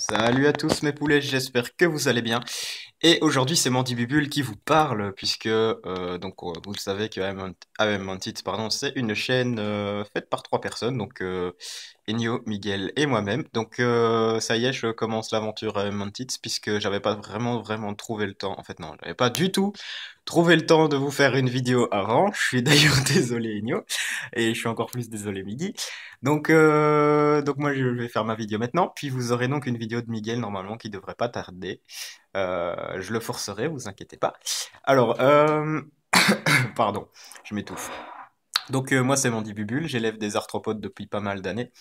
Salut à tous mes poulets, j'espère que vous allez bien. Et aujourd'hui c'est Mandibubule qui vous parle, puisque vous le savez que AM Mantits, pardon, c'est une chaîne faite par trois personnes, Enio, Miguel et moi-même. Ça y est, je commence l'aventure AM Mantits, puisque j'avais pas vraiment trouvé le temps. En fait non, j'avais pas du tout trouvé le temps de vous faire une vidéo avant. Je suis d'ailleurs désolé Enio, et je suis encore plus désolé Miggy. Moi je vais faire ma vidéo maintenant, puis vous aurez donc une vidéo de Miguel normalement qui devrait pas tarder. Je le forcerai, vous inquiétez pas. Alors, pardon, je m'étouffe. Moi c'est Mandibubule, j'élève des arthropodes depuis pas mal d'années.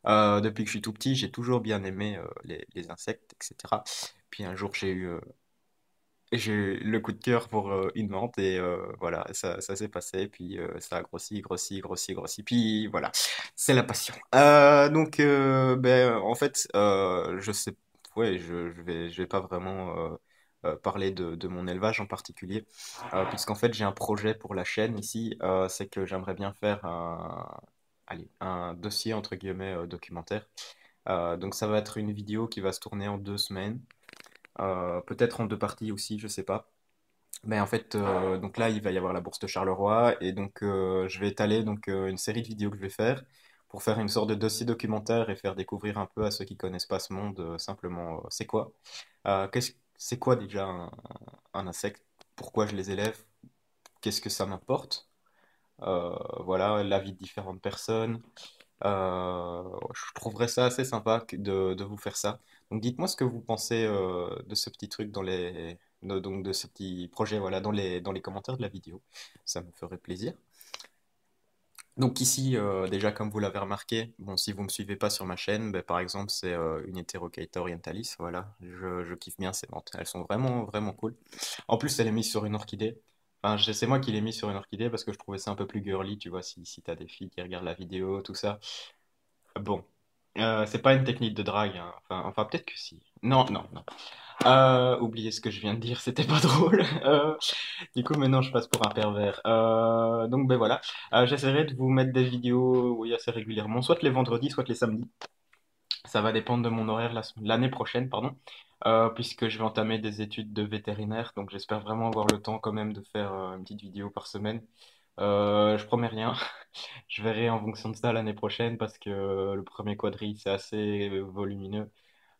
Depuis que je suis tout petit, j'ai toujours bien aimé les insectes, etc. Puis un jour j'ai eu le coup de cœur pour une menthe et voilà, ça s'est passé. Puis ça a grossi. Puis voilà, c'est la passion. En fait, je sais, ouais, je vais pas vraiment parler de mon élevage en particulier, puisqu'en fait j'ai un projet pour la chaîne ici. C'est que j'aimerais bien faire un dossier entre guillemets documentaire. Donc ça va être une vidéo qui va se tourner en 2 semaines. Peut-être en deux parties aussi, je sais pas. Mais en fait, donc là, il va y avoir la bourse de Charleroi et je vais étaler une série de vidéos que je vais faire pour faire une sorte de dossier documentaire et faire découvrir un peu à ceux qui connaissent pas ce monde simplement c'est quoi. C'est quoi déjà un insecte? Pourquoi je les élève? Qu'est-ce que ça m'apporte? Voilà, l'avis de différentes personnes. Je trouverais ça assez sympa de vous faire ça. Donc dites-moi ce que vous pensez de ce petit truc de ce petit projet voilà, dans les commentaires de la vidéo. Ça me ferait plaisir. Donc ici, déjà comme vous l'avez remarqué, bon, si vous me suivez pas sur ma chaîne, ben, par exemple c'est une Heterochaeta orientalis, voilà, je kiffe bien ces menthes, elles sont vraiment cool. En plus elle est mise sur une orchidée, c'est moi qui l'ai mise sur une orchidée parce que je trouvais ça un peu plus girly, tu vois, si t'as des filles qui regardent la vidéo, tout ça. Bon, c'est pas une technique de drague, hein. Enfin peut-être que si. Non. Oubliez ce que je viens de dire, c'était pas drôle. Du coup, maintenant, je passe pour un pervers. Ben voilà. J'essaierai de vous mettre des vidéos, oui, assez régulièrement, soit les vendredis, soit les samedis. Ça va dépendre de mon horaire l'année prochaine, pardon, puisque je vais entamer des études de vétérinaire. Donc, j'espère vraiment avoir le temps quand même de faire une petite vidéo par semaine. Je promets rien. Je verrai en fonction de ça l'année prochaine parce que le premier quadrille, c'est assez volumineux.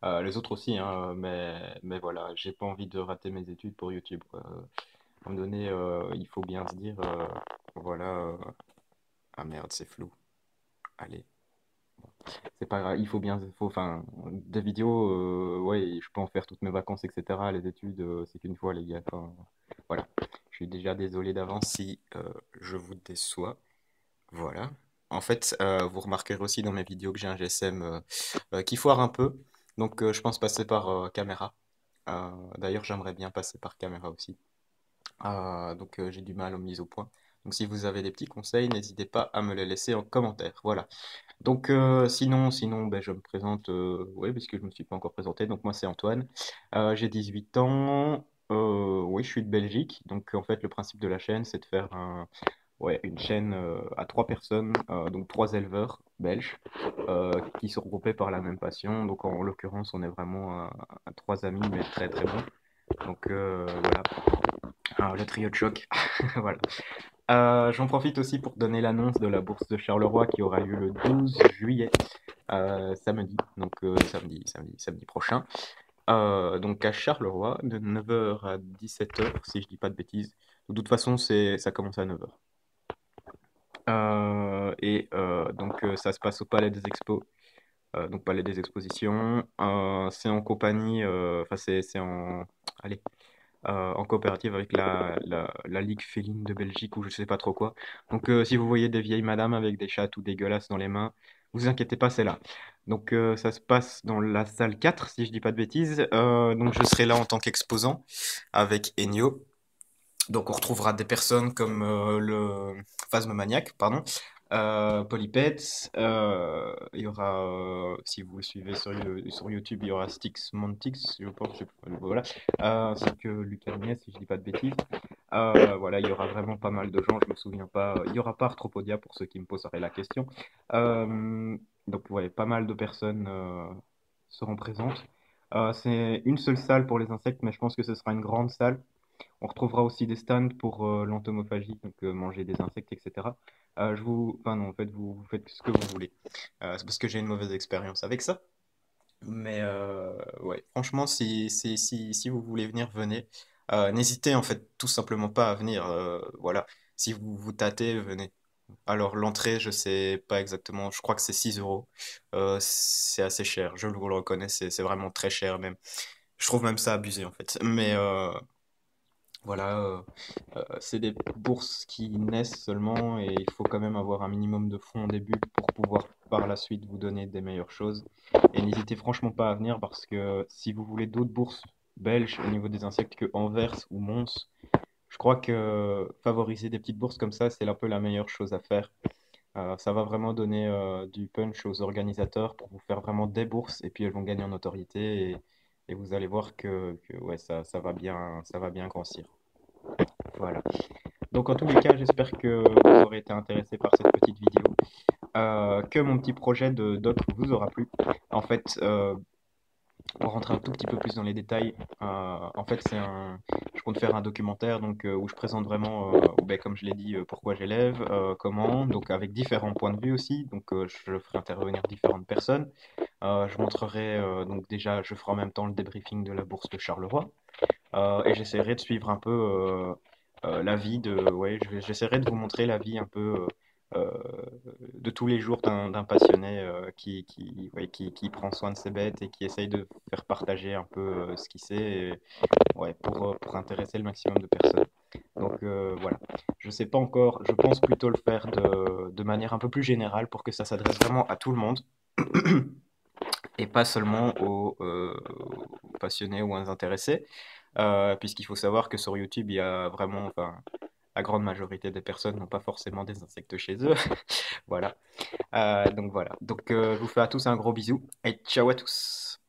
Les autres aussi, hein, mais voilà, j'ai pas envie de rater mes études pour YouTube, quoi. À un moment donné, il faut bien se dire, voilà, ah merde, c'est flou. Allez, c'est pas grave, il faut bien, enfin, des vidéos, ouais, je peux en faire toutes mes vacances, etc. Les études, c'est qu'une fois, les gars. Enfin, voilà, je suis déjà désolé d'avance si je vous déçois. Voilà. En fait, vous remarquerez aussi dans mes vidéos que j'ai un GSM qui foire un peu. Je pense passer par caméra. D'ailleurs, j'aimerais bien passer par caméra aussi. J'ai du mal aux mises au point. Donc, si vous avez des petits conseils, n'hésitez pas à me les laisser en commentaire. Voilà. Sinon, ben, je me présente, ouais, parce que je me suis pas encore présenté. Donc, moi, c'est Antoine. J'ai 18 ans. Oui, je suis de Belgique. Donc, en fait, le principe de la chaîne, c'est de faire ouais, une chaîne à trois personnes, donc trois éleveurs belges, qui sont regroupés par la même passion. Donc, en l'occurrence, on est vraiment trois amis, mais très bons. Voilà. Alors, le trio de choc. Voilà. J'en profite aussi pour donner l'annonce de la bourse de Charleroi qui aura lieu le 12 juillet, samedi, samedi prochain. Donc à Charleroi, de 9h à 17h, si je dis pas de bêtises. De toute façon, ça commence à 9h. Ça se passe au Palais des Expos, donc Palais des Expositions. C'est en compagnie, c'est allez, en coopérative avec la Ligue féline de Belgique ou je sais pas trop quoi. Si vous voyez des vieilles madames avec des chats tout dégueulasses dans les mains, vous inquiétez pas, c'est là. Ça se passe dans la salle 4, si je dis pas de bêtises. Je serai là en tant qu'exposant avec Enio. Donc on retrouvera des personnes comme le Phasmomaniac, pardon, Polypets, il y aura, si vous le suivez sur YouTube, il y aura Styx Mantix, je pense, voilà, ainsi que Lucas Agnès, si je dis pas de bêtises. Voilà, il y aura vraiment pas mal de gens, je me souviens pas, il y aura pas Arthropodia pour ceux qui me poseraient la question. Ouais, pas mal de personnes seront présentes. C'est une seule salle pour les insectes, mais je pense que ce sera une grande salle. On retrouvera aussi des stands pour l'entomophagie, donc manger des insectes, etc. Enfin non, en fait, vous faites ce que vous voulez. C'est parce que j'ai une mauvaise expérience avec ça. Mais ouais, franchement, si vous voulez venir, venez. N'hésitez en fait tout simplement pas à venir. Voilà, si vous vous tâtez, venez. Alors l'entrée, je sais pas exactement, je crois que c'est 6 euros. C'est assez cher, je vous le reconnais, c'est vraiment très cher même. Je trouve même ça abusé en fait. Mais voilà, c'est des bourses qui naissent seulement et il faut quand même avoir un minimum de fonds au début pour pouvoir par la suite vous donner des meilleures choses. Et n'hésitez franchement pas à venir parce que si vous voulez d'autres bourses belges au niveau des insectes que Anvers ou Mons, je crois que favoriser des petites bourses comme ça, c'est un peu la meilleure chose à faire. Ça va vraiment donner du punch aux organisateurs pour vous faire vraiment des bourses et puis elles vont gagner en notoriété et vous allez voir que ouais, ça va bien grossir. Voilà. Donc en tous les cas, j'espère que vous aurez été intéressé par cette petite vidéo, que mon petit projet de doc vous aura plu. En fait, pour rentrer un tout petit peu plus dans les détails, en fait, je compte faire un documentaire donc où je présente vraiment, ben, comme je l'ai dit, pourquoi j'élève, comment, donc avec différents points de vue aussi. Donc je ferai intervenir différentes personnes. Je montrerai donc déjà, je ferai en même temps le débriefing de la bourse de Charleroi. Et j'essaierai de suivre un peu la vie ouais, j'essaierai de vous montrer la vie un peu de tous les jours d'un passionné ouais, qui prend soin de ses bêtes et qui essaye de faire partager un peu ce qu'il sait ouais, pour intéresser le maximum de personnes. Donc voilà, je sais pas encore, je pense plutôt le faire de manière un peu plus générale pour que ça s'adresse vraiment à tout le monde et pas seulement aux passionnés ou aux intéressés, puisqu'il faut savoir que sur YouTube, il y a vraiment, enfin, la grande majorité des personnes n'ont pas forcément des insectes chez eux. Voilà. Donc voilà. Donc je vous fais à tous un gros bisou et ciao à tous.